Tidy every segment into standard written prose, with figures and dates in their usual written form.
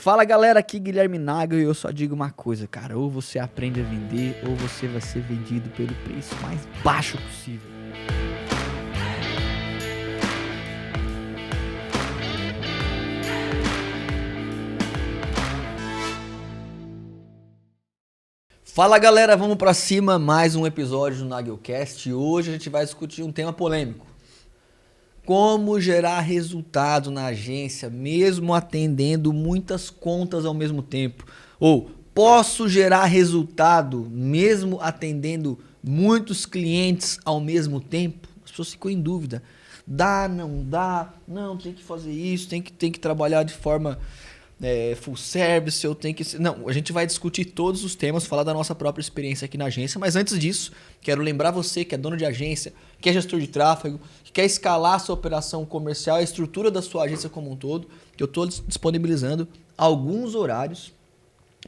Fala galera, aqui Guilherme Nagel e eu só digo uma coisa, cara, ou você aprende a vender ou você vai ser vendido pelo preço mais baixo possível. Fala galera, vamos pra cima, mais um episódio do Nagelcast e hoje a gente vai discutir um tema polêmico. Como gerar resultado na agência mesmo atendendo muitas contas ao mesmo tempo? Ou posso gerar resultado mesmo atendendo muitos clientes ao mesmo tempo? As pessoas ficam em dúvida. Dá, não dá? Não, tem que fazer isso, tem que trabalhar de forma full service, eu tenho que... Não, a gente vai discutir todos os temas, falar da nossa própria experiência aqui na agência, mas antes disso, quero lembrar você que é dono de agência, que é gestor de tráfego, que quer escalar a sua operação comercial, a estrutura da sua agência como um todo, que eu estou disponibilizando alguns horários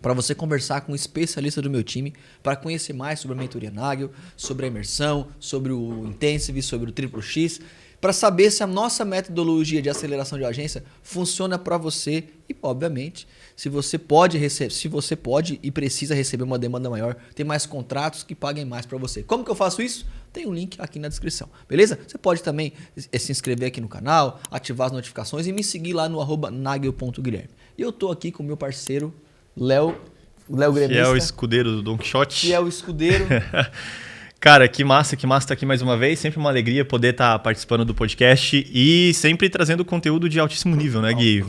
para você conversar com um especialista do meu time, para conhecer mais sobre a mentoria Nagel, sobre a imersão, sobre o Intensive, sobre o Triplo X, para saber se a nossa metodologia de aceleração de agência funciona para você e, obviamente, se você pode e precisa receber uma demanda maior, ter mais contratos que paguem mais para você. Como que eu faço isso? Tem um link aqui na descrição, beleza? Você pode também se inscrever aqui no canal, ativar as notificações e me seguir lá no @nagel.guilherme. E eu tô aqui com o meu parceiro, Léo Gremista. Que é o escudeiro do Don Quixote. Que é o escudeiro. Cara, que massa estar aqui mais uma vez. Sempre uma alegria poder estar participando do podcast e sempre trazendo conteúdo de altíssimo nível, né, Gui?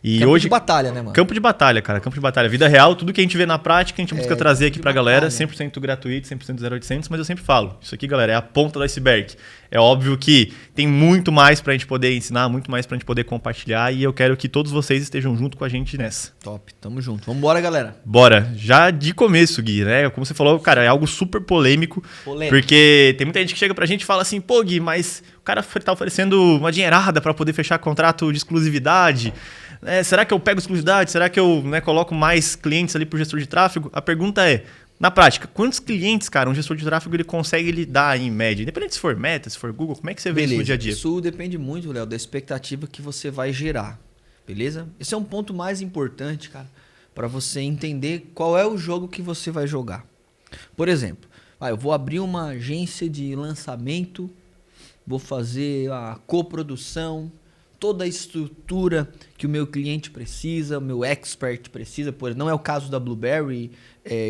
E campo hoje, de batalha, né, mano? Campo de batalha, cara. Campo de batalha. Vida real, tudo que a gente vê na prática, a gente busca trazer aqui pra galera. 100% gratuito, 100% 0800, mas eu sempre falo. Isso aqui, galera, é a ponta do iceberg. É óbvio que tem muito mais pra gente poder ensinar, muito mais pra gente poder compartilhar e eu quero que todos vocês estejam junto com a gente nessa. Top, tamo junto. Vambora, galera. Bora. Já de começo, Gui, né? Como você falou, cara, é algo super polêmico. Porque tem muita gente que chega pra gente e fala assim, pô, Gui, mas o cara tá oferecendo uma dinheirada pra poder fechar contrato de exclusividade. Será que eu pego exclusividade? Será que eu coloco mais clientes ali pro gestor de tráfego? A pergunta é, na prática, quantos clientes, cara, um gestor de tráfego ele consegue lidar em média? Independente se for Meta, se for Google, como é que você vê isso no dia a dia? Isso depende muito, Léo, da expectativa que você vai gerar, beleza? Esse é um ponto mais importante, cara, para você entender qual é o jogo que você vai jogar. Por exemplo, eu vou abrir uma agência de lançamento, vou fazer a coprodução, toda a estrutura que o meu cliente precisa, o meu expert precisa, não é o caso da Blueberry,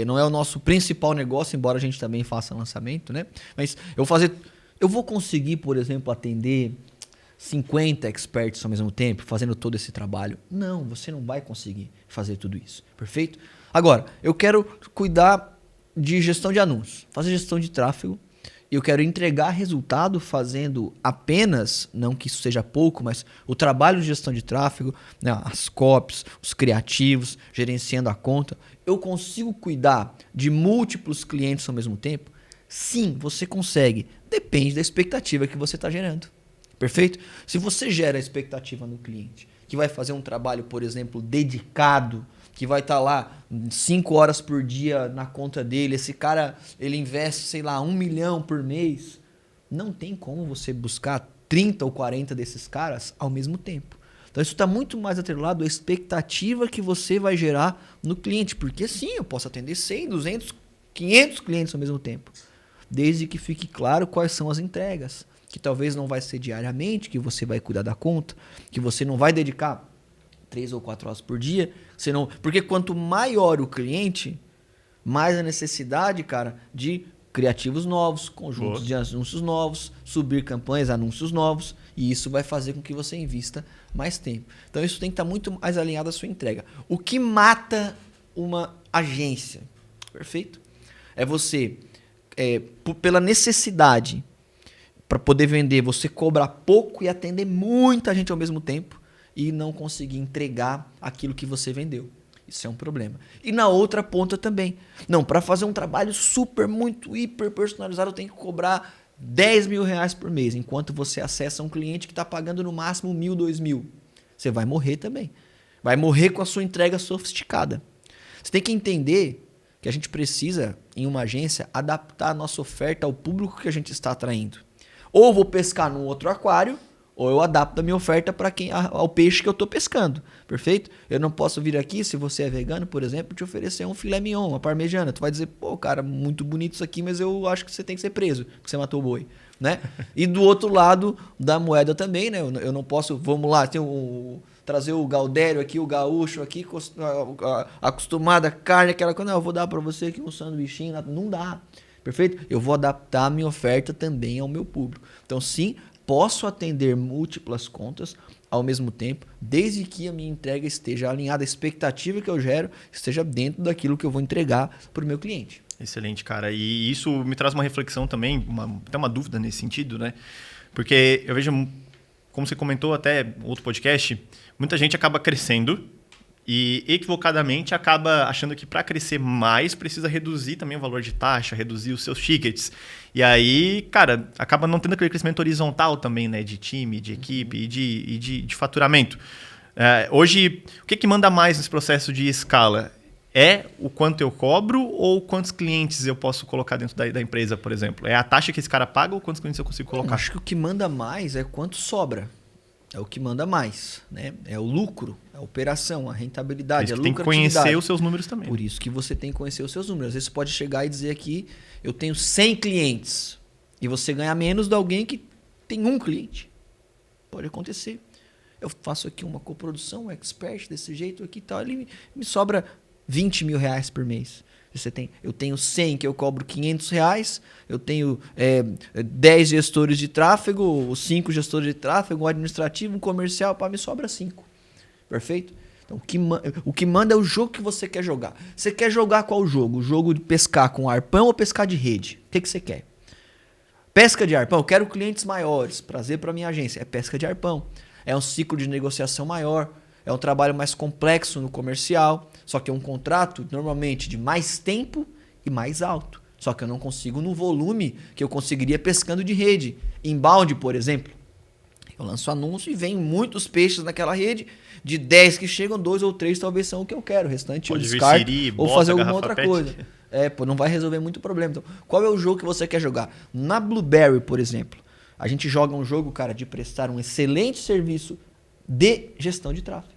não é o nosso principal negócio, embora a gente também faça lançamento, né? Mas eu vou conseguir, por exemplo, atender 50 experts ao mesmo tempo, fazendo todo esse trabalho? Não, você não vai conseguir fazer tudo isso, perfeito? Agora, eu quero cuidar de gestão de anúncios, fazer gestão de tráfego, eu quero entregar resultado fazendo apenas, não que isso seja pouco, mas o trabalho de gestão de tráfego, né, as copies, os criativos, gerenciando a conta. Eu consigo cuidar de múltiplos clientes ao mesmo tempo? Sim, você consegue. Depende da expectativa que você está gerando. Perfeito? Se você gera a expectativa no cliente, que vai fazer um trabalho, por exemplo, dedicado, que vai estar lá 5 horas por dia na conta dele, esse cara ele investe, sei lá, 1 milhão por mês, não tem como você buscar 30 ou 40 desses caras ao mesmo tempo. Então isso está muito mais atrelado à expectativa que você vai gerar no cliente, porque sim, eu posso atender 100, 200, 500 clientes ao mesmo tempo, desde que fique claro quais são as entregas, que talvez não vai ser diariamente, que você vai cuidar da conta, que você não vai dedicar 3 ou 4 horas por dia, porque quanto maior o cliente, mais a necessidade, cara, de criativos novos, conjuntos de anúncios novos, subir campanhas, anúncios novos, e isso vai fazer com que você invista mais tempo. Então isso tem que estar muito mais alinhado à sua entrega. O que mata uma agência, perfeito? É você, pela necessidade, para poder vender, você cobrar pouco e atender muita gente ao mesmo tempo, e não conseguir entregar aquilo que você vendeu. Isso é um problema. E na outra ponta também. Não, para fazer um trabalho muito hiper personalizado, eu tenho que cobrar 10 mil reais por mês, enquanto você acessa um cliente que está pagando no máximo 1.000, 2.000. Você vai morrer também. Vai morrer com a sua entrega sofisticada. Você tem que entender que a gente precisa, em uma agência, adaptar a nossa oferta ao público que a gente está atraindo. Ou vou pescar num outro aquário, ou eu adapto a minha oferta para ao peixe que eu estou pescando, perfeito? Eu não posso vir aqui, se você é vegano, por exemplo, te oferecer um filé mignon, uma parmegiana. Tu vai dizer, pô, cara, muito bonito isso aqui, mas eu acho que você tem que ser preso, porque você matou o boi, né? E do outro lado da moeda também, né? Eu não posso, vamos lá, trazer o Gaudério aqui, o gaúcho aqui, acostumado a carne, aquela coisa, não, eu vou dar para você aqui um sanduichinho, não dá, perfeito? Eu vou adaptar a minha oferta também ao meu público. Então, sim, posso atender múltiplas contas ao mesmo tempo, desde que a minha entrega esteja alinhada, a expectativa que eu gero esteja dentro daquilo que eu vou entregar para o meu cliente. Excelente, cara. E isso me traz uma reflexão também, até uma dúvida nesse sentido, né? Porque eu vejo, como você comentou até outro podcast, muita gente acaba crescendo e equivocadamente acaba achando que para crescer mais precisa reduzir também o valor de taxa, reduzir os seus tickets. E aí, cara, acaba não tendo aquele crescimento horizontal também, né? De time, de equipe e de faturamento. Hoje, o que manda mais nesse processo de escala? É o quanto eu cobro ou quantos clientes eu posso colocar dentro da empresa, por exemplo? É a taxa que esse cara paga ou quantos clientes eu consigo colocar? Acho que o que manda mais é quanto sobra. É o que manda mais, né? É o lucro, a operação, a rentabilidade, a lucratividade. Tem que conhecer os seus números também. Por isso que você tem que conhecer os seus números. Às vezes você pode chegar e dizer aqui, eu tenho 100 clientes e você ganha menos de alguém que tem um cliente. Pode acontecer. Eu faço aqui uma coprodução, um expert desse jeito aqui e tal, ele me sobra 20 mil reais por mês. Eu tenho 100 que eu cobro 500 reais, eu tenho 10 gestores de tráfego, 5 gestores de tráfego, um administrativo, um comercial, me sobra 5. Perfeito? Então, o que manda é o jogo que você quer jogar. Você quer jogar qual jogo? O jogo de pescar com arpão ou pescar de rede? O que você quer? Pesca de arpão, eu quero clientes maiores, prazer para minha agência. É pesca de arpão. É um ciclo de negociação maior, é um trabalho mais complexo no comercial, só que é um contrato normalmente de mais tempo e mais alto. Só que eu não consigo no volume que eu conseguiria pescando de rede. Inbound, por exemplo, eu lanço anúncio e vem muitos peixes naquela rede. De 10 que chegam, 2 ou 3 talvez são o que eu quero. O restante eu descarto ou fazer alguma outra coisa. Não vai resolver muito problema. Então, qual é o jogo que você quer jogar? Na Blueberry, por exemplo, a gente joga um jogo, cara, de prestar um excelente serviço de gestão de tráfego.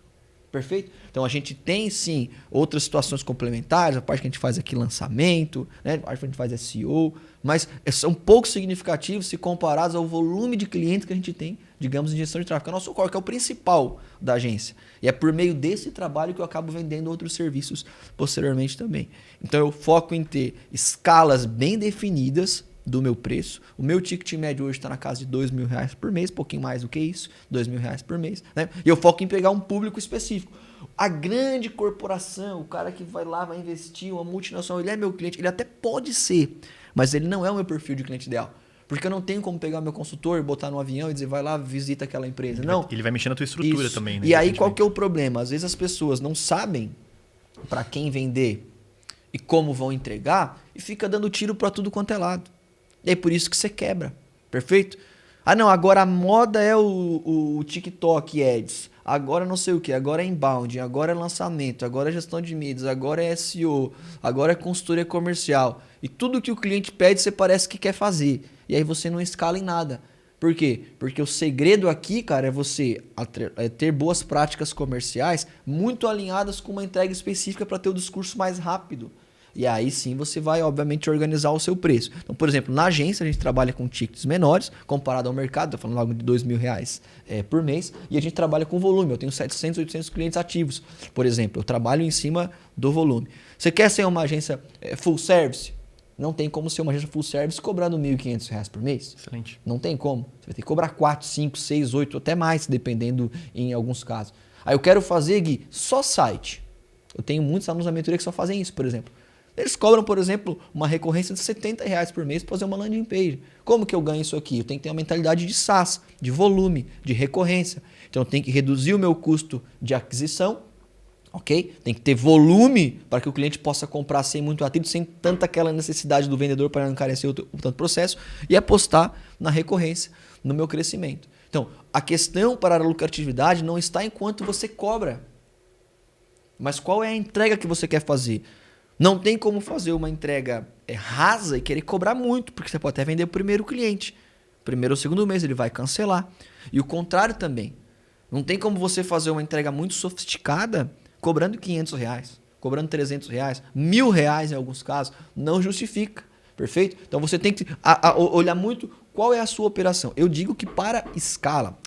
Perfeito? Então a gente tem sim outras situações complementares, a parte que a gente faz aqui lançamento, né? A parte que a gente faz SEO, mas são pouco significativos se comparados ao volume de clientes que a gente tem, digamos, em gestão de tráfego. É o nosso core, que é o principal da agência. E é por meio desse trabalho que eu acabo vendendo outros serviços posteriormente também. Então eu foco em ter escalas bem definidas do meu preço. O meu ticket médio hoje está na casa de R$2.000 por mês, pouquinho mais do que isso, R$2.000 por mês, né? E eu foco em pegar um público específico. A grande corporação, o cara que vai lá, vai investir, uma multinacional, ele é meu cliente, ele até pode ser, mas ele não é o meu perfil de cliente ideal. Porque eu não tenho como pegar meu consultor, botar no avião e dizer, vai lá, visita aquela empresa. Ele vai mexer na tua estrutura também, né? E aí qual que é o problema? Às vezes as pessoas não sabem para quem vender e como vão entregar e fica dando tiro para tudo quanto é lado. E é por isso que você quebra, perfeito? Ah não, agora a moda é o TikTok Ads, agora não sei o que, agora é inbound, agora é lançamento, agora é gestão de mídias, agora é SEO, agora é consultoria comercial. E tudo que o cliente pede você parece que quer fazer. E aí você não escala em nada. Por quê? Porque o segredo aqui, cara, é você ter boas práticas comerciais muito alinhadas com uma entrega específica para ter o discurso mais rápido. E aí sim você vai, obviamente, organizar o seu preço. Então, por exemplo, na agência a gente trabalha com tickets menores, comparado ao mercado, estou falando logo de R$2.000 por mês, e a gente trabalha com volume. Eu tenho 700, 800 clientes ativos, por exemplo. Eu trabalho em cima do volume. Você quer ser uma agência full service? Não tem como ser uma agência full service cobrando R$1.500 por mês. Excelente. Não tem como. Você vai ter que cobrar 4, 5, 6, 8, até mais, dependendo em alguns casos. Aí eu quero fazer, Gui, só site. Eu tenho muitos alunos da mentoria que só fazem isso, por exemplo. Eles cobram, por exemplo, uma recorrência de R$70 por mês para fazer uma landing page. Como que eu ganho isso aqui? Eu tenho que ter uma mentalidade de SaaS, de volume, de recorrência. Então eu tenho que reduzir o meu custo de aquisição, ok? Tem que ter volume para que o cliente possa comprar sem muito atrito, sem tanta aquela necessidade do vendedor para não encarecer o tanto processo, e apostar na recorrência, no meu crescimento. Então, a questão para a lucratividade não está em quanto você cobra, mas qual é a entrega que você quer fazer. Não tem como fazer uma entrega rasa e querer cobrar muito, porque você pode até vender o primeiro cliente. Primeiro ou segundo mês ele vai cancelar. E o contrário também. Não tem como você fazer uma entrega muito sofisticada cobrando R$500, cobrando R$300, R$1.000 em alguns casos. Não justifica. Perfeito? Então você tem que olhar muito qual é a sua operação. Eu digo que para escala,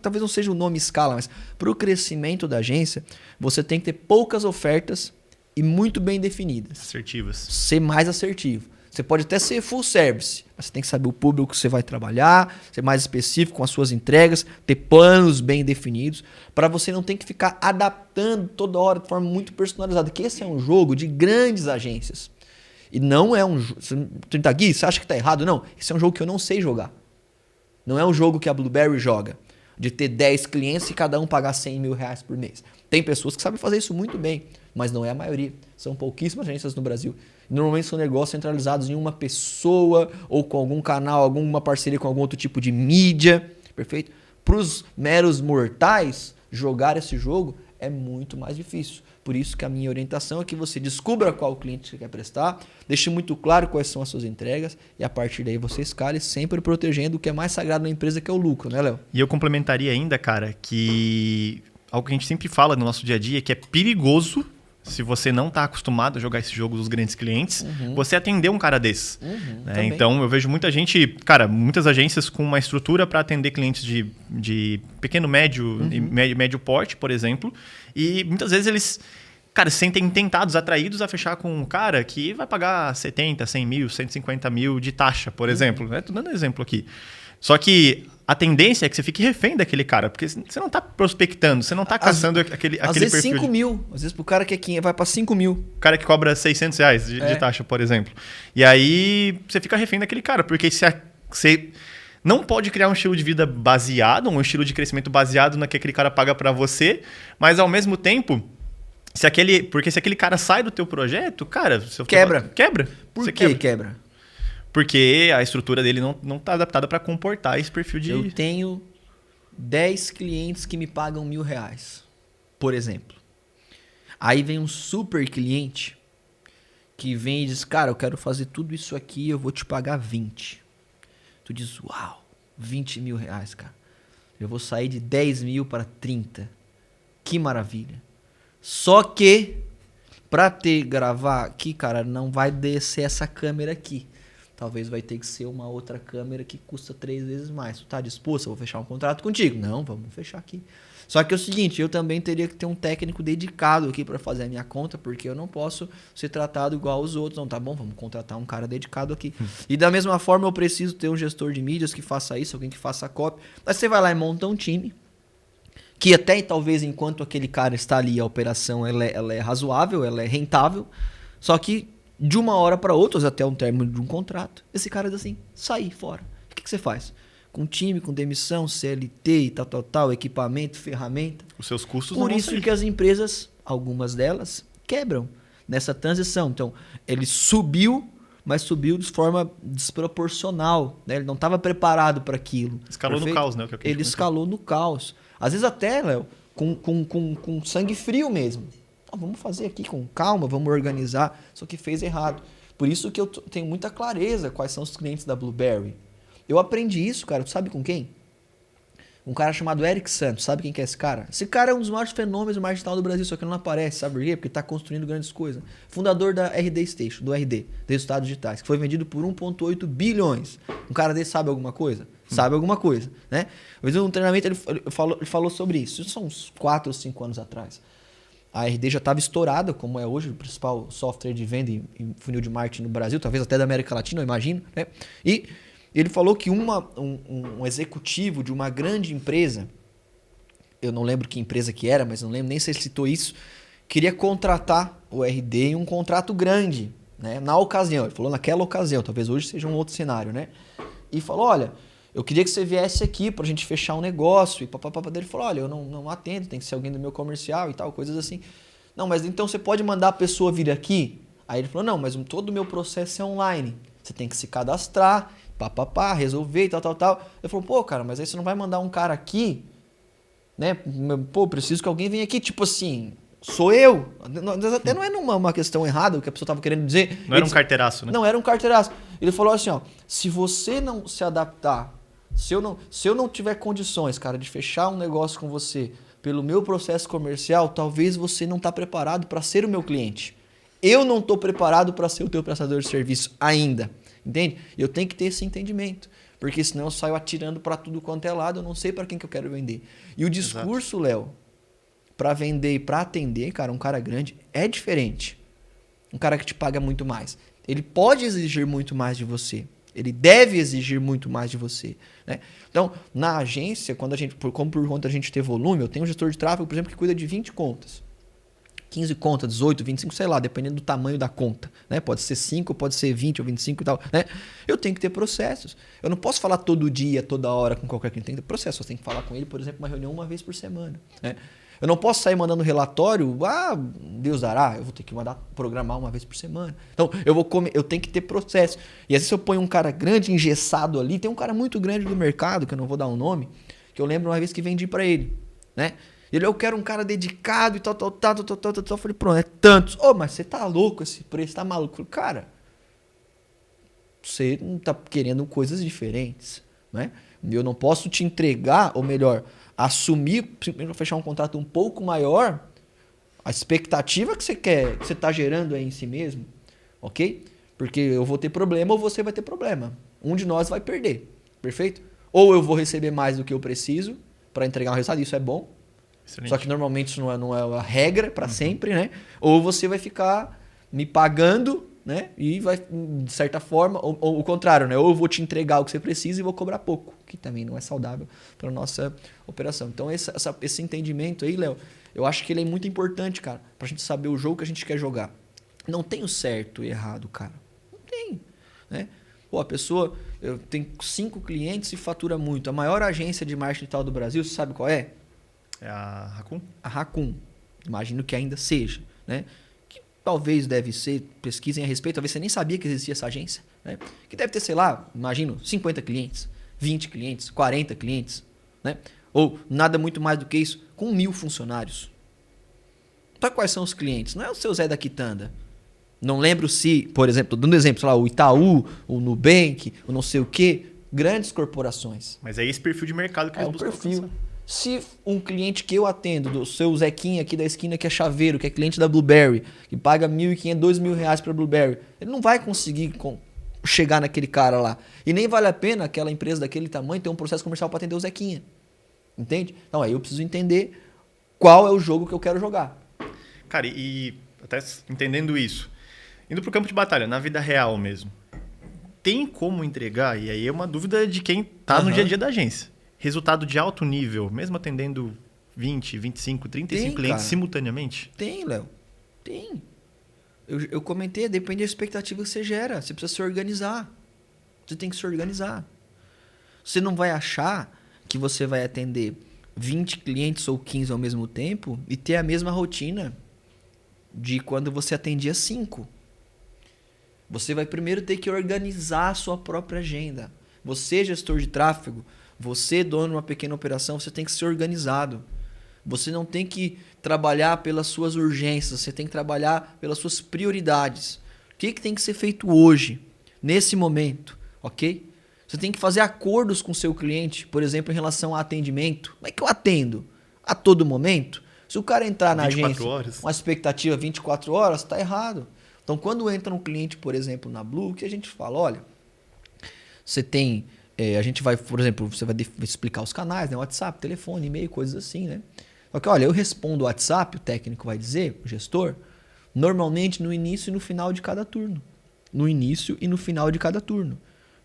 talvez não seja o nome escala, mas para o crescimento da agência, você tem que ter poucas ofertas e muito bem definidas. Assertivas. Ser mais assertivo. Você pode até ser full service, mas você tem que saber o público que você vai trabalhar, ser mais específico com as suas entregas, ter planos bem definidos, para você não ter que ficar adaptando toda hora de forma muito personalizada. Que esse é um jogo de grandes agências. E não é um jogo... Gui, você acha que tá errado? Não. Esse é um jogo que eu não sei jogar. Não é um jogo que a Blueberry joga. De ter 10 clientes e cada um pagar R$100.000 por mês. Tem pessoas que sabem fazer isso muito bem, mas não é a maioria. São pouquíssimas agências no Brasil. Normalmente são negócios centralizados em uma pessoa ou com algum canal, alguma parceria com algum outro tipo de mídia. Perfeito? Para os meros mortais, jogar esse jogo é muito mais difícil. Por isso que a minha orientação é que você descubra qual cliente você quer prestar, deixe muito claro quais são as suas entregas e a partir daí você escale sempre protegendo o que é mais sagrado na empresa, que é o lucro, né, Léo? E eu complementaria ainda, cara, que algo que a gente sempre fala no nosso dia a dia é que é perigoso, se você não está acostumado a jogar esse jogo dos grandes clientes, você atender um cara desse. Né? Então, eu vejo muita gente, cara, muitas agências com uma estrutura para atender clientes de pequeno, médio e médio porte, por exemplo, e muitas vezes eles, cara, se sentem tentados, atraídos a fechar com um cara que vai pagar 70, 100 mil, 150 mil de taxa, por exemplo. Né? Tô dando um exemplo aqui. Só que a tendência é que você fique refém daquele cara, porque você não está prospectando, você não está caçando aquele às vezes perfil. 5 mil, às vezes pro cara que é 500, vai para 5 mil. O cara que cobra R$600 de taxa, por exemplo. E aí você fica refém daquele cara, porque você não pode criar um estilo de vida baseado, um estilo de crescimento baseado no que aquele cara paga para você, mas ao mesmo tempo, porque se aquele cara sai do teu projeto, cara... Quebra. Por que quebra? Porque a estrutura dele não está adaptada para comportar esse perfil de... Eu tenho 10 clientes que me pagam R$1.000, por exemplo. Aí vem um super cliente que vem e diz, cara, eu quero fazer tudo isso aqui, eu vou te pagar 20. Tu diz, uau, R$20.000, cara. Eu vou sair de 10 mil para 30. Que maravilha. Só que, para gravar aqui, cara, não vai descer essa câmera aqui. Talvez vai ter que ser uma outra câmera que custa 3 vezes mais. Tu tá disposto? Eu vou fechar um contrato contigo. Não, vamos fechar aqui. Só que é o seguinte, eu também teria que ter um técnico dedicado aqui para fazer a minha conta, porque eu não posso ser tratado igual aos outros. Não, tá bom, vamos contratar um cara dedicado aqui. E da mesma forma eu preciso ter um gestor de mídias que faça isso, alguém que faça a copy. Aí você vai lá e monta um time, que até talvez enquanto aquele cara está ali, a operação ela é razoável, ela é rentável, só que de uma hora para outra, até um término de um contrato, esse cara diz assim, sair fora. O que você faz? Com time, com demissão, CLT e tal, equipamento, ferramenta. Os seus custos Por não isso vão sair. que as empresas, algumas delas, quebram nessa transição. Então, ele subiu, mas subiu de forma desproporcional. Né? Ele não estava preparado para aquilo. Escalou no caos, né? Ele escalou no caos. Às vezes até, Léo, com sangue frio mesmo. Vamos fazer aqui com calma, vamos organizar. Só que fez errado. Por isso que eu tenho muita clareza quais são os clientes da Blueberry. Eu aprendi isso, cara. Tu sabe com quem? Um cara chamado Eric Santos. Sabe quem que é esse cara? Esse cara é um dos maiores fenômenos do marketing digital do Brasil, só que ele não aparece. Sabe por quê? Porque ele está construindo grandes coisas. Fundador da RD Station, do RD, Resultados Digitais, que foi vendido por 1,8 bilhões. Um cara desse sabe alguma coisa? Sabe alguma coisa, né? Mas um treinamento ele falou sobre isso. Isso são uns 4 ou 5 anos atrás. A RD já estava estourada, como é hoje o principal software de venda e funil de marketing no Brasil, talvez até da América Latina, eu imagino, né? E ele falou que um executivo de uma grande empresa, eu não lembro que empresa que era, mas não lembro nem se ele citou isso, queria contratar o RD em um contrato grande, né? Na ocasião, ele falou naquela ocasião, talvez hoje seja um outro cenário, né? E falou, olha, eu queria que você viesse aqui pra gente fechar um negócio. E papapá dele falou, olha, eu não atendo, tem que ser alguém do meu comercial e tal, coisas assim. Não, mas então você pode mandar a pessoa vir aqui? Aí ele falou, não, mas todo o meu processo é online. Você tem que se cadastrar, resolver e tal. Ele falou, pô, cara, mas aí você não vai mandar um cara aqui, né? Pô, preciso que alguém venha aqui, tipo assim, sou eu. Até não é uma questão errada o que a pessoa estava querendo dizer. Não era um carteiraço, né? Não, era um carteiraço. Ele falou assim, ó, se você não se adaptar Se eu não tiver condições, cara, de fechar um negócio com você pelo meu processo comercial, talvez você não está preparado para ser o meu cliente. Eu não estou preparado para ser o teu prestador de serviço ainda. Entende? Eu tenho que ter esse entendimento. Porque senão eu saio atirando para tudo quanto é lado, eu não sei para quem que eu quero vender. E o discurso, Léo, para vender e para atender, cara, um cara grande é diferente. Um cara que te paga muito mais. Ele pode exigir muito mais de você. Ele deve exigir muito mais de você. Né? Então, na agência, quando a gente, como por conta a gente ter volume, eu tenho um gestor de tráfego, por exemplo, que cuida de 20 contas. 15 contas, 18, 25, sei lá, dependendo do tamanho da conta. Né? Pode ser 5, pode ser 20 ou 25 e tal. Né? Eu tenho que ter processos. Eu não posso falar todo dia, toda hora com qualquer cliente. Tem que ter processo. Eu tenho que falar com ele, por exemplo, uma reunião uma vez por semana. Né? Eu não posso sair mandando relatório, Deus dará, eu vou ter que programar uma vez por semana. Então, eu tenho que ter processo. E às vezes eu ponho um cara grande, engessado ali, tem um cara muito grande do mercado, que eu não vou dar um nome, que eu lembro uma vez que vendi para ele, né? Eu quero um cara dedicado e tal. Eu falei, pronto, é tantos. Mas você tá louco esse preço, tá maluco? Eu falei, cara, você não tá querendo coisas diferentes, né? Eu não posso te entregar, ou melhor, assumir, simplesmente para fechar um contrato um pouco maior, a expectativa que você quer, que você está gerando aí em si mesmo, ok? Porque eu vou ter problema ou você vai ter problema. Um de nós vai perder, perfeito? Ou eu vou receber mais do que eu preciso para entregar um resultado, isso é bom. Excelente. Só que normalmente isso não é a regra para sempre, né? Ou você vai ficar me pagando, né? E vai, de certa forma, ou o contrário, né? Ou eu vou te entregar o que você precisa e vou cobrar pouco, que também não é saudável para a nossa operação. Então, esse entendimento aí, Léo, eu acho que ele é muito importante, cara, para a gente saber o jogo que a gente quer jogar. Não tem o certo e errado, cara. Não tem, né? Pô, a pessoa tem 5 clientes e fatura muito. A maior agência de marketing digital do Brasil, você sabe qual é? É a Raccoon? A Raccoon. Imagino que ainda seja, né? Talvez deve ser, pesquisem a respeito, talvez você nem sabia que existia essa agência, né? Que deve ter, sei lá, imagino, 50 clientes, 20 clientes, 40 clientes, né? Ou nada muito mais do que isso, com 1000 funcionários. Então, quais são os clientes? Não é o seu Zé da Quitanda. Não lembro se, por exemplo, dando exemplo, sei lá, o Itaú, o Nubank, o não sei o quê, grandes corporações. Mas é esse perfil de mercado que eles buscam alcançar. Se um cliente que eu atendo, do seu Zequinha aqui da esquina, que é chaveiro, que é cliente da Blueberry, que paga R$1.500, R$2.000 para Blueberry, ele não vai conseguir chegar naquele cara lá. E nem vale a pena aquela empresa daquele tamanho ter um processo comercial para atender o Zequinha. Entende? Então aí eu preciso entender qual é o jogo que eu quero jogar. Cara, e até entendendo isso, indo pro campo de batalha, na vida real mesmo, tem como entregar? E aí é uma dúvida de quem tá no dia a dia da agência. Resultado de alto nível, mesmo atendendo 20, 25, 35 clientes cara. Simultaneamente? Tem, Léo. Tem. Eu comentei, depende da expectativa que você gera. Você precisa se organizar. Você tem que se organizar. Você não vai achar que você vai atender 20 clientes ou 15 ao mesmo tempo e ter a mesma rotina de quando você atendia 5. Você vai primeiro ter que organizar a sua própria agenda. Você, gestor de tráfego, você, dono de uma pequena operação, você tem que ser organizado. Você não tem que trabalhar pelas suas urgências, você tem que trabalhar pelas suas prioridades. O que tem que ser feito hoje, nesse momento, ok? Você tem que fazer acordos com o seu cliente, por exemplo, em relação a atendimento. Como é que eu atendo? A todo momento? Se o cara entrar na agência com uma expectativa 24 horas, está errado. Então, quando entra um cliente, por exemplo, na Blue, o que a gente fala? Olha, você tem... a gente vai, por exemplo, você vai explicar os canais, né? WhatsApp, telefone, e-mail, coisas assim, né? Só que, olha, eu respondo o WhatsApp, o técnico vai dizer, o gestor, normalmente no início e no final de cada turno. No início e no final de cada turno.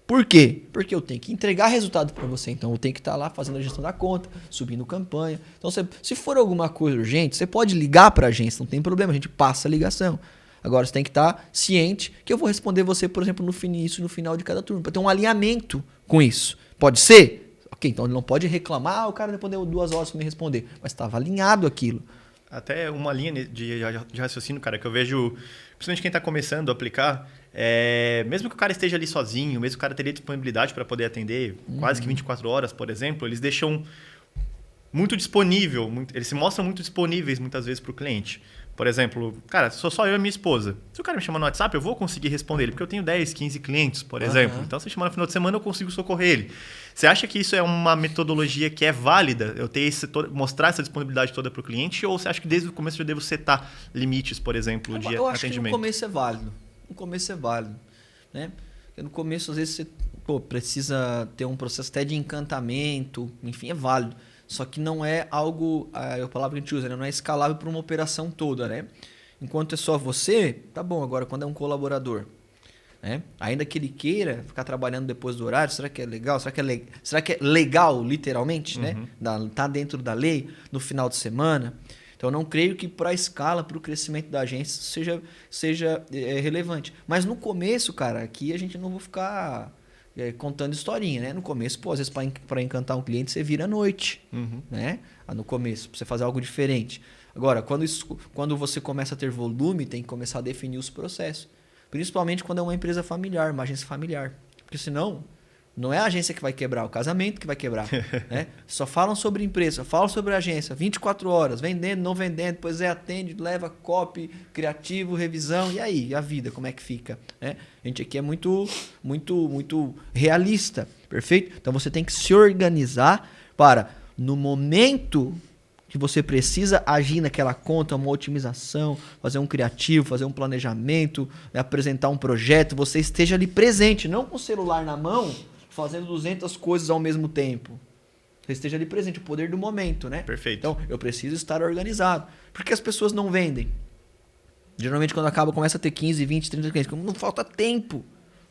Por quê? Porque eu tenho que entregar resultado para você. Então, eu tenho que estar lá fazendo a gestão da conta, subindo campanha. Então, se for alguma coisa urgente, você pode ligar para a agência, não tem problema, a gente passa a ligação. Agora, você tem que estar ciente que eu vou responder você, por exemplo, no início e no final de cada turno, para ter um alinhamento com isso. Pode ser? Ok, então ele não pode reclamar, o cara respondeu 2 horas para me responder, mas estava alinhado aquilo. Até uma linha de raciocínio, cara, que eu vejo, principalmente quem está começando a aplicar, mesmo que o cara esteja ali sozinho, mesmo que o cara teria disponibilidade para poder atender quase que 24 horas, por exemplo, eles deixam muito disponível, eles se mostram muito disponíveis muitas vezes para o cliente. Por exemplo, cara, sou só eu e minha esposa. Se o cara me chamar no WhatsApp, eu vou conseguir responder ele, porque eu tenho 10, 15 clientes, por exemplo. Então, se chamar no final de semana, eu consigo socorrer ele. Você acha que isso é uma metodologia que é válida? Eu ter mostrar essa disponibilidade toda para o cliente? Ou você acha que desde o começo eu devo setar limites, por exemplo, de atendimento? Eu acho que no começo é válido. No começo é válido. Né? Porque no começo, às vezes, você precisa ter um processo até de encantamento. Enfim, é válido. Só que não é algo, a palavra que a gente usa, né? Não é escalável para uma operação toda, né? Enquanto é só você, tá bom. Agora, quando é um colaborador, né? Ainda que ele queira ficar trabalhando depois do horário, será que é legal? Será que é legal, literalmente, né? Tá dentro da lei, no final de semana? Então, eu não creio que para a escala, para o crescimento da agência, seja relevante. Mas no começo, cara, aqui a gente não vai ficar... contando historinha, né? No começo, às vezes para encantar um cliente, você vira à noite, né? No começo, para você fazer algo diferente. Agora, quando você começa a ter volume, tem que começar a definir os processos. Principalmente quando é uma empresa familiar, uma agência familiar. Porque senão, não é a agência que vai quebrar, é o casamento que vai quebrar. Né? Só falam sobre empresa, falam sobre agência, 24 horas, vendendo, não vendendo, depois atende, leva copy, criativo, revisão, e aí? E a vida, como é que fica? Né? A gente aqui é muito realista, perfeito? Então você tem que se organizar para, no momento que você precisa agir naquela conta, uma otimização, fazer um criativo, fazer um planejamento, apresentar um projeto, você esteja ali presente, não com o celular na mão, fazendo 200 coisas ao mesmo tempo. Você esteja ali presente, o poder do momento, né? Perfeito. Então, eu preciso estar organizado. Por que as pessoas não vendem? Geralmente, quando começa a ter 15, 20, 30 clientes, não falta tempo.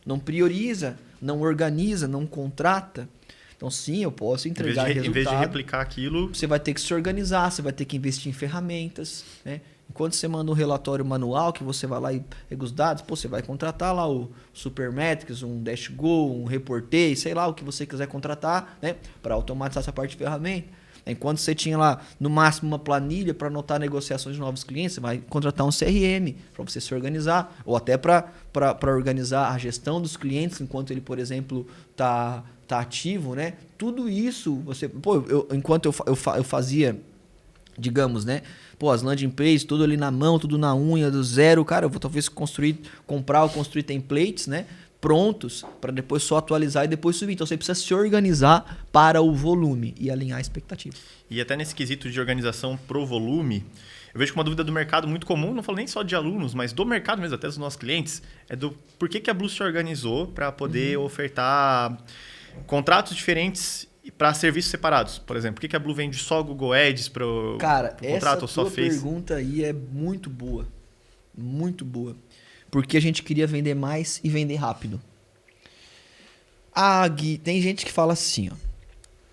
Não prioriza, não organiza, não contrata. Então, sim, eu posso entregar resultado. Em vez de replicar aquilo... Você vai ter que se organizar, você vai ter que investir em ferramentas, né? Enquanto você manda um relatório manual, que você vai lá e pega os dados, você vai contratar lá o Supermetrics, um DashGo, um Reportei, sei lá, o que você quiser contratar, né? Para automatizar essa parte de ferramenta. Enquanto você tinha lá, no máximo, uma planilha para anotar negociações de novos clientes, você vai contratar um CRM para você se organizar, ou até para organizar a gestão dos clientes, enquanto ele, por exemplo, tá ativo, né? Tudo isso, enquanto eu fazia, digamos, né? As landing pages, tudo ali na mão, tudo na unha, do zero. Cara, eu vou talvez comprar ou construir templates, né? Prontos, para depois só atualizar e depois subir. Então, você precisa se organizar para o volume e alinhar a expectativa. E até nesse quesito de organização pro volume, eu vejo que uma dúvida do mercado muito comum, não falo nem só de alunos, mas do mercado mesmo, até dos nossos clientes, é do por que a Blue se organizou para poder ofertar contratos diferentes para serviços separados, por exemplo. Por que a Blue vende só Google Ads para o contrato ou só Face? Essa pergunta aí é muito boa. Muito boa. Porque a gente queria vender mais e vender rápido. Gui, tem gente que fala assim, ó.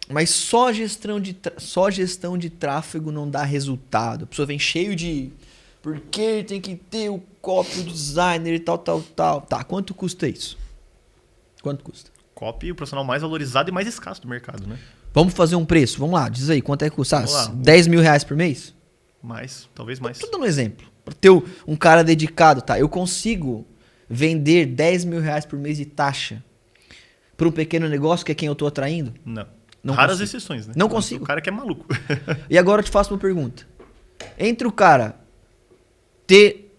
Mas só gestão de tráfego não dá resultado. A pessoa vem cheio de... Porque tem que ter o copy, o designer e tal. Tá, quanto custa isso? Quanto custa? Copy, o profissional mais valorizado e mais escasso do mercado, né? Vamos fazer um preço? Vamos lá, diz aí, quanto é que custa? 10 mil reais por mês? Mais, talvez mais. Tô dando um exemplo. Para ter um cara dedicado, tá? Eu consigo vender 10 mil reais por mês de taxa para um pequeno negócio que é quem eu tô atraindo? Não raras consigo. Exceções, né? Não consigo. O cara que é maluco. E agora eu te faço uma pergunta. Entre o cara ter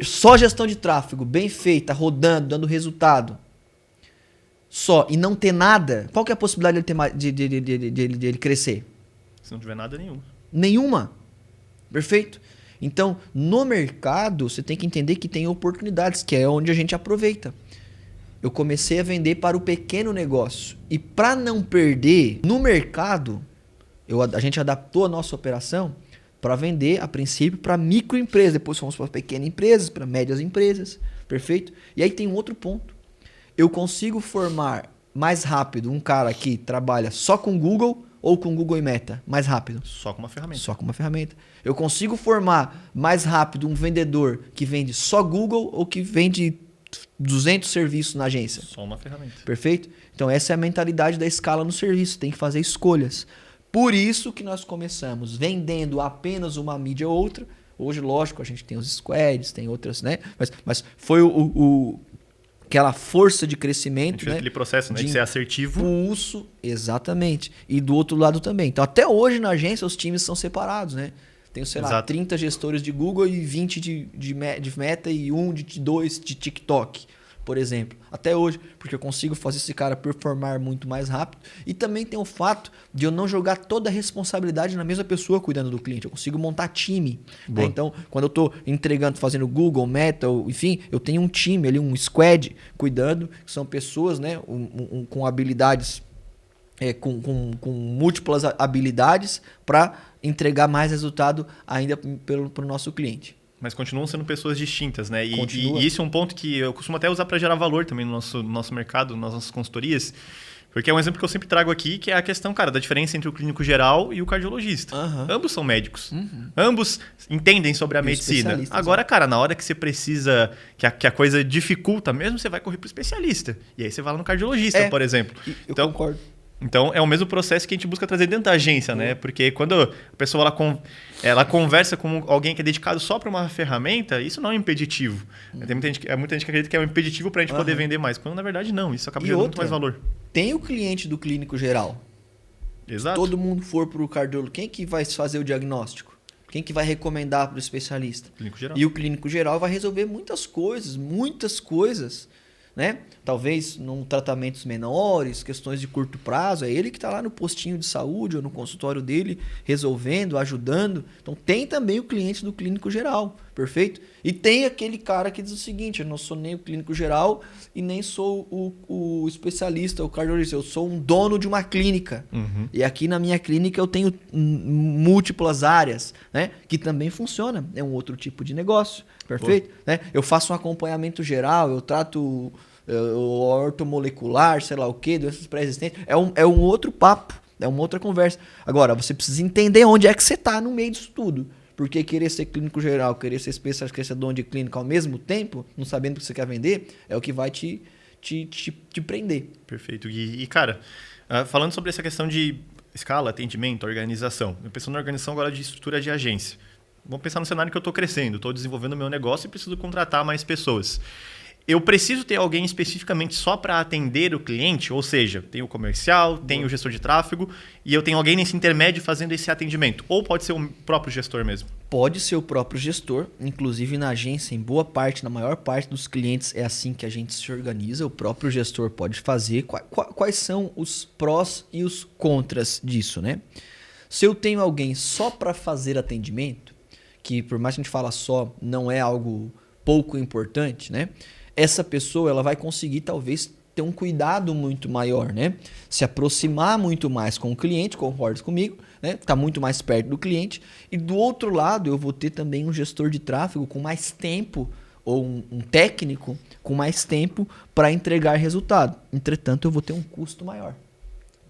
só gestão de tráfego bem feita, rodando, dando resultado, só, e não ter nada, qual que é a possibilidade de ele crescer? Se não tiver nada, Nenhuma. Perfeito? Então, no mercado, você tem que entender que tem oportunidades, que é onde a gente aproveita. Eu comecei a vender para o pequeno negócio. E para não perder no mercado, a gente adaptou a nossa operação para vender, a princípio, para microempresas. Depois fomos para pequenas empresas, para médias empresas. Perfeito? E aí tem um outro ponto. Eu consigo formar mais rápido um cara que trabalha só com Google ou com Google e Meta? Mais rápido. Só com uma ferramenta. Só com uma ferramenta. Eu consigo formar mais rápido um vendedor que vende só Google ou que vende 200 serviços na agência? Só uma ferramenta. Perfeito? Então essa é a mentalidade da escala no serviço. Tem que fazer escolhas. Por isso que nós começamos vendendo apenas uma mídia ou outra. Hoje, lógico, a gente tem os squads, tem outras, né? Mas foi aquela força de crescimento. A gente fez aquele processo, né? De ser assertivo. Pulso, exatamente. E do outro lado também. Então, até hoje na agência, os times são separados, né? Tenho, sei lá, 30 gestores de Google e 20 de Meta e 2 de TikTok, por exemplo. Até hoje, porque eu consigo fazer esse cara performar muito mais rápido. E também tem o fato de eu não jogar toda a responsabilidade na mesma pessoa cuidando do cliente. Eu consigo montar time. Né? Então, quando eu estou entregando, fazendo Google, Meta, enfim, eu tenho um time ali, um squad cuidando, que são pessoas, né, com habilidades, com múltiplas habilidades para entregar mais resultado ainda para o nosso cliente. Mas continuam sendo pessoas distintas, né? E isso é um ponto que eu costumo até usar para gerar valor também no nosso mercado, nas nossas consultorias. Porque é um exemplo que eu sempre trago aqui, que é a questão, cara, da diferença entre o clínico geral e o cardiologista. Ambos são médicos. Ambos entendem sobre a medicina. Agora, cara, na hora que você precisa, que a coisa dificulta mesmo, você vai correr para o especialista. E aí você vai lá no cardiologista, por exemplo. Eu concordo. Então, é o mesmo processo que a gente busca trazer dentro da agência, né? Porque quando a pessoa ela conversa com alguém que é dedicado só para uma ferramenta, isso não é impeditivo. Tem muita gente que acredita que é um impeditivo para a gente poder vender mais. Quando, na verdade, não. Isso acaba gerando muito mais valor. Tem o cliente do clínico geral. Exato. Se todo mundo for para o cardiólogo, quem que vai fazer o diagnóstico? Quem que vai recomendar para o especialista? Clínico geral. E o clínico geral vai resolver muitas coisas. Né? Talvez num tratamentos menores, questões de curto prazo, é ele que está lá no postinho de saúde ou no consultório dele, resolvendo, ajudando. Então tem também o cliente do clínico geral, perfeito? E tem aquele cara que diz o seguinte: eu não sou nem o clínico geral e nem sou o especialista, o cardiologista, eu sou um dono de uma clínica. E aqui na minha clínica eu tenho múltiplas áreas, né? Que também funciona, é um outro tipo de negócio. Perfeito? Né? Eu faço um acompanhamento geral, eu trato ortomolecular, sei lá o quê, doenças pré-existentes. É um outro papo, é uma outra conversa. Agora, você precisa entender onde é que você está no meio disso tudo. Porque querer ser clínico geral, querer ser especialista, querer ser dono de clínica ao mesmo tempo, não sabendo o que você quer vender, é o que vai te prender. Perfeito, Gui. E, cara, falando sobre essa questão de escala, atendimento, organização. Eu penso na organização agora de estrutura de agência. Vamos pensar no cenário que eu estou crescendo, estou desenvolvendo meu negócio e preciso contratar mais pessoas. Eu preciso ter alguém especificamente só para atender o cliente, ou seja, tem o comercial, tem o gestor de tráfego e eu tenho alguém nesse intermédio fazendo esse atendimento. Ou pode ser o próprio gestor mesmo? Pode ser o próprio gestor, inclusive na agência, na maior parte dos clientes é assim que a gente se organiza, o próprio gestor pode fazer. Quais são os prós e os contras disso, né? Se eu tenho alguém só para fazer atendimento, que por mais que a gente fala só, não é algo pouco importante, né? Essa pessoa ela vai conseguir talvez ter um cuidado muito maior, né? Se aproximar muito mais com o cliente, concorda comigo, né? Tá muito mais perto do cliente. E do outro lado eu vou ter também um gestor de tráfego com mais tempo, ou um técnico com mais tempo para entregar resultado. Entretanto, eu vou ter um custo maior.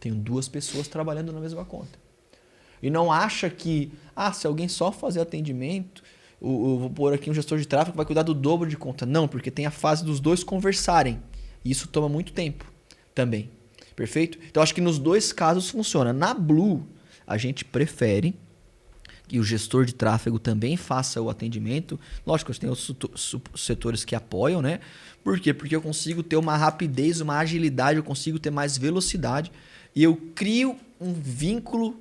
Tenho 2 pessoas trabalhando na mesma conta. E não acha que, se alguém só fazer atendimento, eu vou pôr aqui um gestor de tráfego que vai cuidar do dobro de conta. Não, porque tem a fase dos 2 conversarem. E isso toma muito tempo também. Perfeito? Então, acho que nos 2 casos funciona. Na Blue, a gente prefere que o gestor de tráfego também faça o atendimento. Lógico, tem outros setores que apoiam, né? Por quê? Porque eu consigo ter uma rapidez, uma agilidade, eu consigo ter mais velocidade e eu crio um vínculo,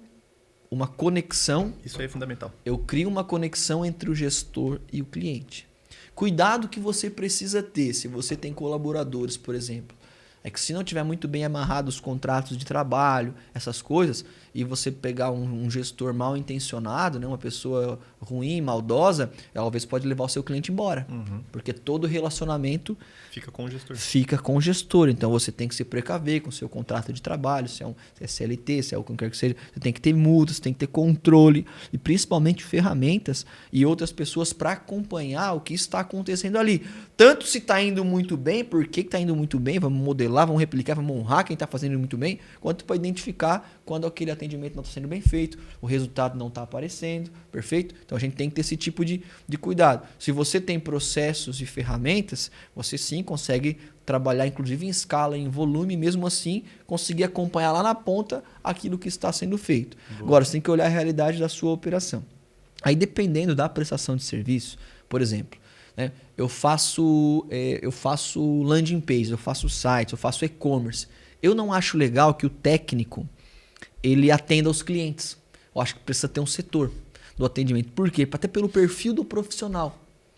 uma conexão. Isso aí é fundamental. Eu crio uma conexão entre o gestor e o cliente. Cuidado que você precisa ter, se você tem colaboradores, por exemplo, é que se não tiver muito bem amarrados os contratos de trabalho, essas coisas, e você pegar um gestor mal intencionado, né, uma pessoa ruim, maldosa, ela talvez pode levar o seu cliente embora. Porque todo relacionamento fica com o gestor. Fica com o gestor. Então você tem que se precaver com o seu contrato de trabalho, se é CLT, se é o que quer que seja. Você tem que ter multas, tem que ter controle e principalmente ferramentas e outras pessoas para acompanhar o que está acontecendo ali. Tanto se está indo muito bem, por que está indo muito bem, vamos modelar, vamos replicar, vamos honrar quem está fazendo muito bem, quanto para identificar quando aquele atendimento não está sendo bem feito, o resultado não está aparecendo, perfeito? Então a gente tem que ter esse tipo de cuidado. Se você tem processos e ferramentas, você sim consegue trabalhar inclusive em escala, em volume, mesmo assim conseguir acompanhar lá na ponta aquilo que está sendo feito. Boa. Agora, você tem que olhar a realidade da sua operação. Aí dependendo da prestação de serviço, por exemplo, né, eu faço landing page, eu faço sites, eu faço e-commerce. Eu não acho legal que o técnico ele atenda aos clientes. Eu acho que precisa ter um setor. do atendimento. Por quê? Até pelo perfil do profissional.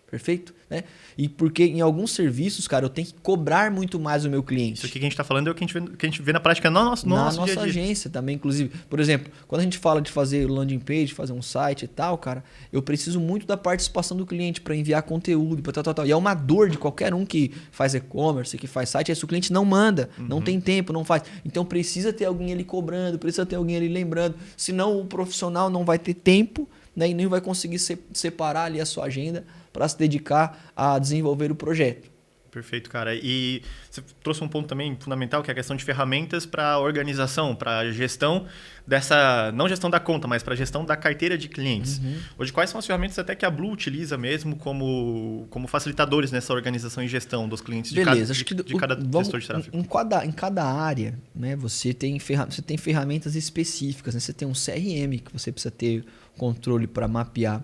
Perfeito? Né? E porque em alguns serviços, cara, eu tenho que cobrar muito mais o meu cliente. Isso aqui que a gente está falando é o que a gente vê na prática no nosso dia a dia. Na nossa agência também, inclusive. Por exemplo, quando a gente fala de fazer landing page, fazer um site e tal, cara, eu preciso muito da participação do cliente para enviar conteúdo, para tal. E é uma dor de qualquer um que faz e-commerce, que faz site, é se o cliente não manda, não tem tempo, não faz. Então precisa ter alguém ali cobrando, precisa ter alguém ali lembrando. Senão o profissional não vai ter tempo, né, e nem vai conseguir separar ali a sua agenda para se dedicar a desenvolver o projeto. Perfeito, cara. E você trouxe um ponto também fundamental, que é a questão de ferramentas para organização, para gestão dessa, não gestão da conta, mas para gestão da carteira de clientes. Hoje, quais são as ferramentas até que a Blue utiliza mesmo como facilitadores nessa organização e gestão dos clientes de cada gestor de tráfego? Em cada área, né, você tem ferramentas específicas. Né? Você tem um CRM que você precisa ter controle para mapear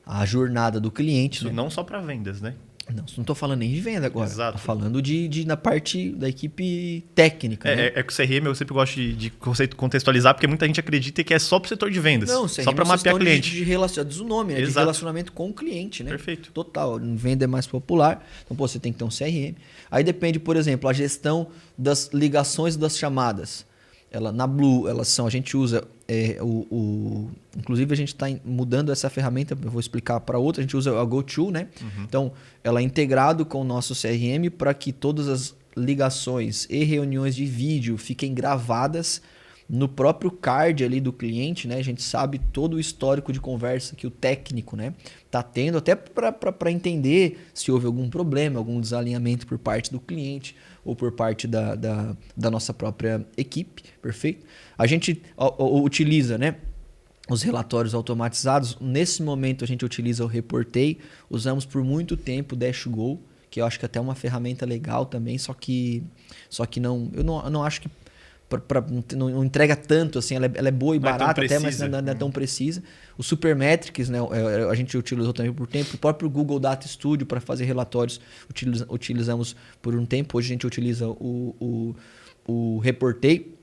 a jornada do cliente. Isso, né? Não só para vendas, né? Não estou falando nem de venda agora. Exato. Estou falando na parte da equipe técnica. Né? É que o CRM eu sempre gosto de contextualizar, porque muita gente acredita que é só para o setor de vendas. Não, CRM só para mapear cliente. Diz o nome, né? De relacionamento com o cliente. Né? Perfeito. Total. Venda é mais popular. Então, você tem que ter um CRM. Aí depende, por exemplo, a gestão das ligações e das chamadas. Na Blue, a gente usa inclusive a gente está mudando essa ferramenta, eu vou explicar para outra, a gente usa a GoTo, né? Então, ela é integrado com o nosso CRM para que todas as ligações e reuniões de vídeo fiquem gravadas no próprio card ali do cliente, né? A gente sabe todo o histórico de conversa que o técnico, né, tá tendo, até para entender se houve algum problema, algum desalinhamento por parte do cliente ou por parte da nossa própria equipe, perfeito? A gente utiliza, né, os relatórios automatizados. Nesse momento a gente utiliza o Reportei, usamos por muito tempo o DashGo, que eu acho que até é uma ferramenta legal também, só que eu não acho que não entrega tanto, assim, ela é boa e barata até, mas não é tão precisa. O Supermetrics, né, a gente utilizou também por tempo. O próprio Google Data Studio para fazer relatórios utilizamos por um tempo. Hoje a gente utiliza o Reportei.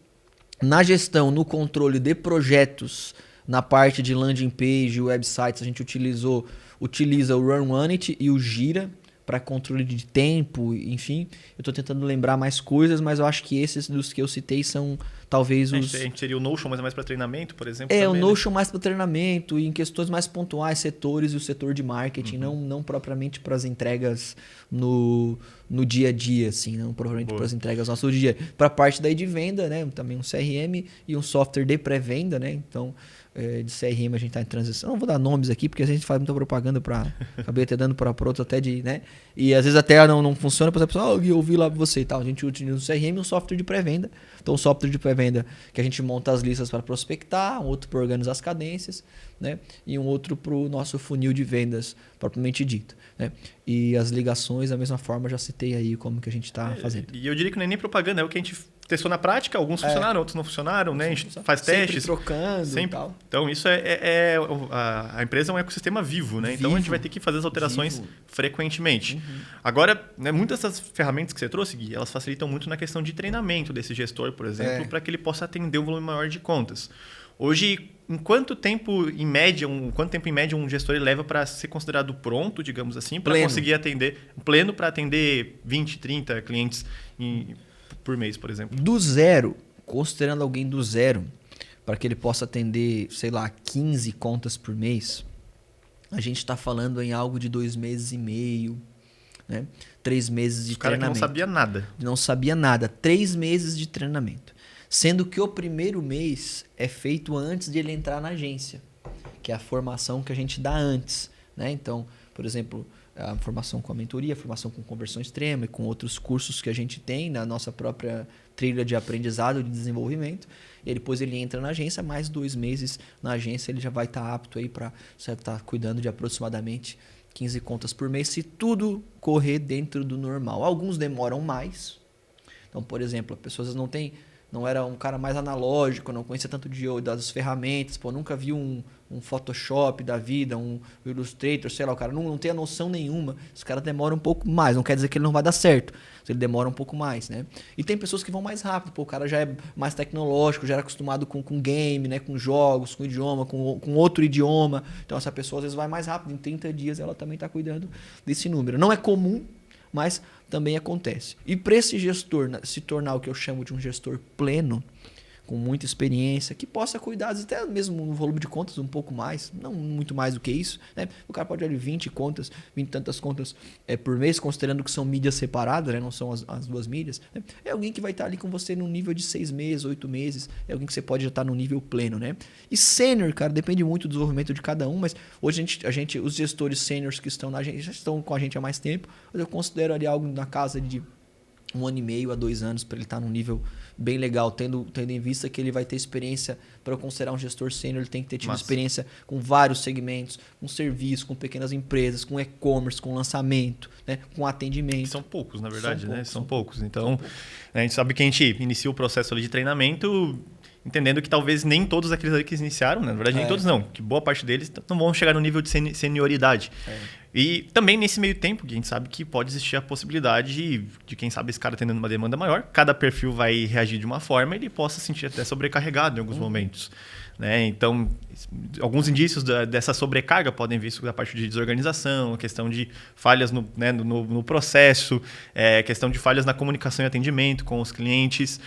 Na gestão, no controle de projetos, na parte de landing page e websites, a gente utiliza o Runwanit e o Gira para controle de tempo, enfim. Eu estou tentando lembrar mais coisas, mas eu acho que esses dos que eu citei são talvez os... A gente teria o Notion, mas é mais para treinamento, por exemplo? Também, o Notion mais para treinamento e em questões mais pontuais, setores e o setor de marketing, não propriamente para as entregas no dia a dia, assim, não propriamente para as entregas no dia a dia. Para a parte daí de venda, né? Também um CRM e um software de pré-venda, né? Então, de CRM a gente está em transição. Não vou dar nomes aqui, porque a gente faz muita propaganda para... Acabei até dando para outros até de... né? E às vezes até não funciona, por exemplo, eu ouvi lá você e tal. A gente utiliza um CRM e um software de pré-venda. Então, um software de pré-venda que a gente monta as listas para prospectar, um outro para organizar as cadências, né? E um outro para o nosso funil de vendas propriamente dito, né? E as ligações, da mesma forma, já citei aí como que a gente está fazendo. E eu diria que não é nem propaganda, é o que a gente testou na prática, alguns funcionaram, outros não funcionaram, né? A gente faz testes. Sempre trocando e tal. Então, isso a empresa é um ecossistema vivo, né? Então, a gente vai ter que fazer as alterações frequentemente. Agora, né, muitas dessas ferramentas que você trouxe, Gui, elas facilitam muito na questão de treinamento desse gestor, por exemplo, para que ele possa atender um volume maior de contas. Hoje, em quanto tempo em média um gestor ele leva para ser considerado pronto, digamos assim, para conseguir atender pleno, para atender 20, 30 clientes por mês, por exemplo? Do zero, considerando alguém do zero, para que ele possa atender, sei lá, 15 contas por mês, a gente está falando em algo de 2 meses e meio, né? 3 meses de treinamento. O cara que não sabia nada. Não sabia nada. 3 meses de treinamento. Sendo que o primeiro mês é feito antes de ele entrar na agência, que é a formação que a gente dá antes, né? Então, por exemplo, a formação com a mentoria, a formação com conversão extrema e com outros cursos que a gente tem na nossa própria trilha de aprendizado e de desenvolvimento. E depois ele entra na agência, mais 2 meses na agência ele já vai estar apto aí para estar cuidando de aproximadamente 15 contas por mês, se tudo correr dentro do normal. Alguns demoram mais. Então, por exemplo, as pessoas não têm não era um cara mais analógico, não conhecia tanto das ferramentas, pô, nunca viu um Photoshop da vida, um Illustrator, sei lá, o cara não tem a noção nenhuma. Esse cara demora um pouco mais, não quer dizer que ele não vai dar certo, ele demora um pouco mais, né? E tem pessoas que vão mais rápido, pô, o cara já é mais tecnológico, já era acostumado com game, né, com jogos, com idioma, com outro idioma. Então essa pessoa às vezes vai mais rápido, em 30 dias ela também está cuidando desse número. Não é comum, mas também acontece. E para esse gestor se tornar o que eu chamo de um gestor pleno, com muita experiência, que possa cuidar até mesmo no volume de contas um pouco mais, não muito mais do que isso, né? O cara pode olhar 20 contas, 20 e tantas contas por mês, considerando que são mídias separadas, né? Não são as duas mídias. Né? É alguém que vai estar ali com você no nível de 6 meses, 8 meses, é alguém que você pode já estar no nível pleno, né? E sênior, cara, depende muito do desenvolvimento de cada um, mas hoje os gestores sêniors que estão na gente já estão com a gente há mais tempo, mas eu considero ali algo na casa de 1 ano e meio a 2 anos para ele estar num nível bem legal, tendo em vista que ele vai ter experiência. Para eu considerar um gestor sênior, ele tem que ter tido experiência com vários segmentos, com serviço, com pequenas empresas, com e-commerce, com lançamento, né, com atendimento. São poucos, na verdade, né? São poucos. Então, a gente sabe que a gente inicia o processo ali de treinamento entendendo que talvez nem todos aqueles ali que iniciaram, né? Na verdade nem todos não, que boa parte deles não vão chegar no nível de senioridade. E também nesse meio tempo, a gente sabe que pode existir a possibilidade de quem sabe esse cara tendo uma demanda maior, cada perfil vai reagir de uma forma e ele possa se sentir até sobrecarregado em alguns momentos. Né? Então, alguns indícios dessa sobrecarga podem vir da parte de desorganização, a questão de falhas no processo, questão de falhas na comunicação e atendimento com os clientes.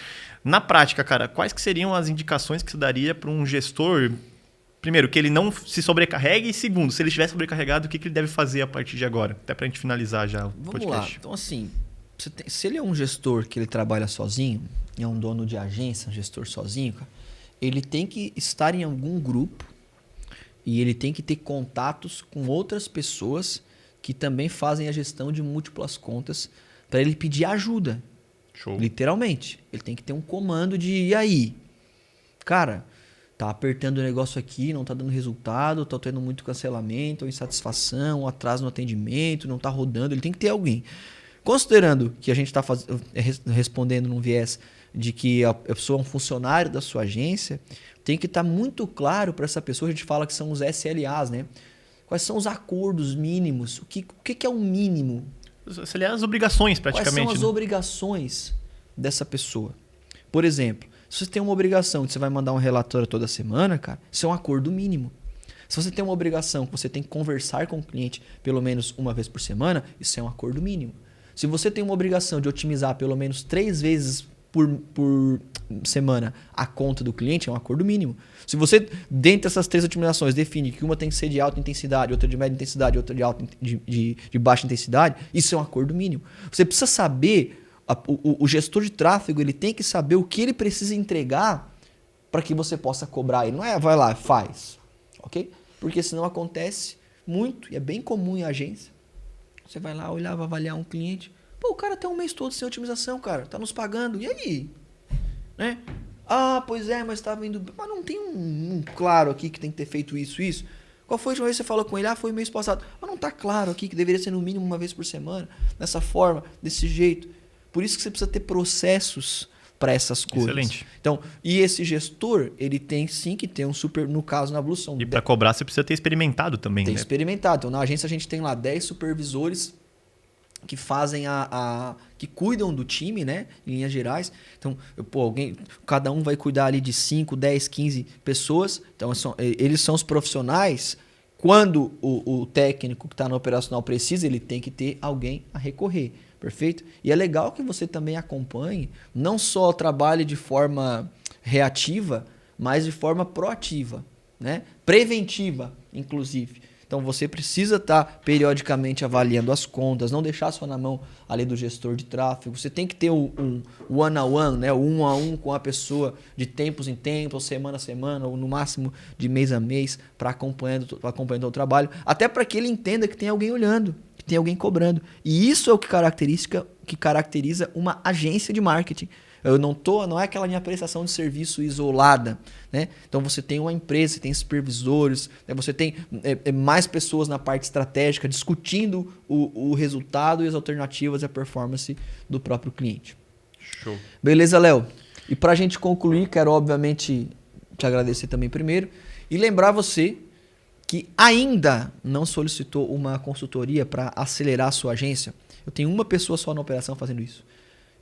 Na prática, cara, quais que seriam as indicações que você daria para um gestor? Primeiro, que ele não se sobrecarregue. E segundo, se ele estiver sobrecarregado, o que ele deve fazer a partir de agora? Até para a gente finalizar já o podcast. Vamos lá. Então, assim, se ele é um gestor que ele trabalha sozinho, é um dono de agência, um gestor sozinho, cara, ele tem que estar em algum grupo e ele tem que ter contatos com outras pessoas que também fazem a gestão de múltiplas contas para ele pedir ajuda. Show. Literalmente. Ele tem que ter um comando de, e aí? Cara, tá apertando o negócio aqui, não tá dando resultado, tá tendo muito cancelamento, ou insatisfação, ou atraso no atendimento, não tá rodando. Ele tem que ter alguém. Considerando que a gente está respondendo num viés de que a pessoa é um funcionário da sua agência, tem que estar muito claro para essa pessoa. A gente fala que são os SLAs, né? Quais são os acordos mínimos? O que é o mínimo? As obrigações, praticamente. Quais são as obrigações dessa pessoa? Por exemplo, se você tem uma obrigação que você vai mandar um relatório toda semana, cara, isso é um acordo mínimo. Se você tem uma obrigação que você tem que conversar com o cliente pelo menos uma vez por semana, isso é um acordo mínimo. Se você tem uma obrigação de otimizar pelo menos 3 vezes por semana a conta do cliente, é um acordo mínimo. Se você, dentre essas 3 otimizações, define que uma tem que ser de alta intensidade, outra de média intensidade, outra de baixa intensidade, isso é um acordo mínimo. Você precisa saber, o gestor de tráfego ele tem que saber o que ele precisa entregar para que você possa cobrar ele. Não é vai lá, faz. Ok? Porque senão acontece muito, e é bem comum em agência. Você vai lá olhar, vai avaliar um cliente. Pô, o cara tem um mês todo sem otimização, cara. Tá nos pagando. E aí? Né? Ah, pois é, mas tá vindo... Mas não tem um claro aqui que tem que ter feito isso. Qual foi a última vez que você falou com ele? Ah, foi o mês passado. Mas não tá claro aqui que deveria ser no mínimo uma vez por semana. Dessa forma, desse jeito. Por isso que você precisa ter processos para essas coisas. Excelente. Então, e esse gestor, ele tem sim que ter um super... No caso, na Blue, são... E para cobrar, você precisa ter experimentado também, Tem né? experimentado. Então, na agência, a gente tem lá 10 supervisores que fazem que cuidam do time, né, em linhas gerais. Então, cada um vai cuidar ali de 5, 10, 15 pessoas. Então, eles são os profissionais. Quando o técnico que está no operacional precisa, ele tem que ter alguém a recorrer. Perfeito? E é legal que você também acompanhe, não só trabalhe de forma reativa, mas de forma proativa, né? Preventiva, inclusive. Então você precisa estar periodicamente avaliando as contas, não deixar só na mão ali do gestor de tráfego. Você tem que ter um one-on-one, né? O 1 a 1 com a pessoa de tempos em tempos, semana a semana, ou no máximo de mês a mês, para acompanhando o trabalho. Até para que ele entenda que tem alguém olhando, que tem alguém cobrando. E isso é o que caracteriza uma agência de marketing. Não é aquela minha prestação de serviço isolada, né? Então você tem uma empresa, você tem supervisores, né? Você tem mais pessoas na parte estratégica discutindo o resultado e as alternativas e a performance do próprio cliente. Show. Beleza, Léo? E pra gente concluir, quero obviamente te agradecer também primeiro e lembrar você que ainda não solicitou uma consultoria para acelerar a sua agência. Eu tenho uma pessoa só na operação fazendo isso.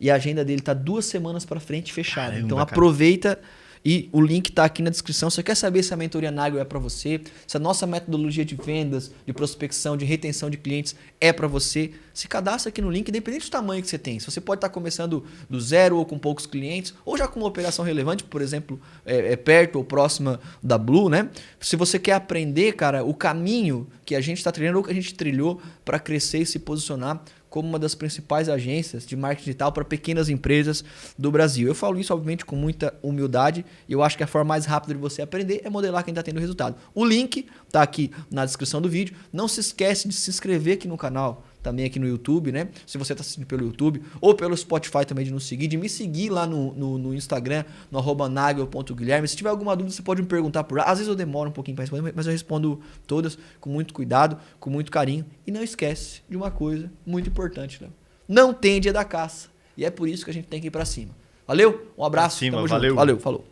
E a agenda dele tá 2 semanas para frente fechada. Caramba, então cara. aproveita e o link tá aqui na descrição. Se você quer saber se a mentoria Nagel é para você, se a nossa metodologia de vendas, de prospecção, de retenção de clientes é para você, se cadastra aqui no link, independente do tamanho que você tem. Se você pode estar começando do zero ou com poucos clientes, ou já com uma operação relevante, por exemplo, perto ou próxima da Blue, né? Se você quer aprender, cara, o caminho que a gente está trilhando ou que a gente trilhou para crescer e se posicionar como uma das principais agências de marketing digital para pequenas empresas do Brasil. Eu falo isso, obviamente, com muita humildade e eu acho que a forma mais rápida de você aprender é modelar quem está tendo resultado. O link está aqui na descrição do vídeo. Não se esquece de se inscrever aqui no canal, também aqui no YouTube, né? Se você está assistindo pelo YouTube ou pelo Spotify também, de nos seguir, de me seguir lá no Instagram, no @nagel.guilherme. Se tiver alguma dúvida, você pode me perguntar por lá. Às vezes eu demoro um pouquinho para responder, mas eu respondo todas com muito cuidado, com muito carinho. E não esquece de uma coisa muito importante, Léo. Não tem dia da caça. E é por isso que a gente tem que ir para cima. Valeu? Um abraço. Pra cima, Tamo valeu. junto. Valeu, falou.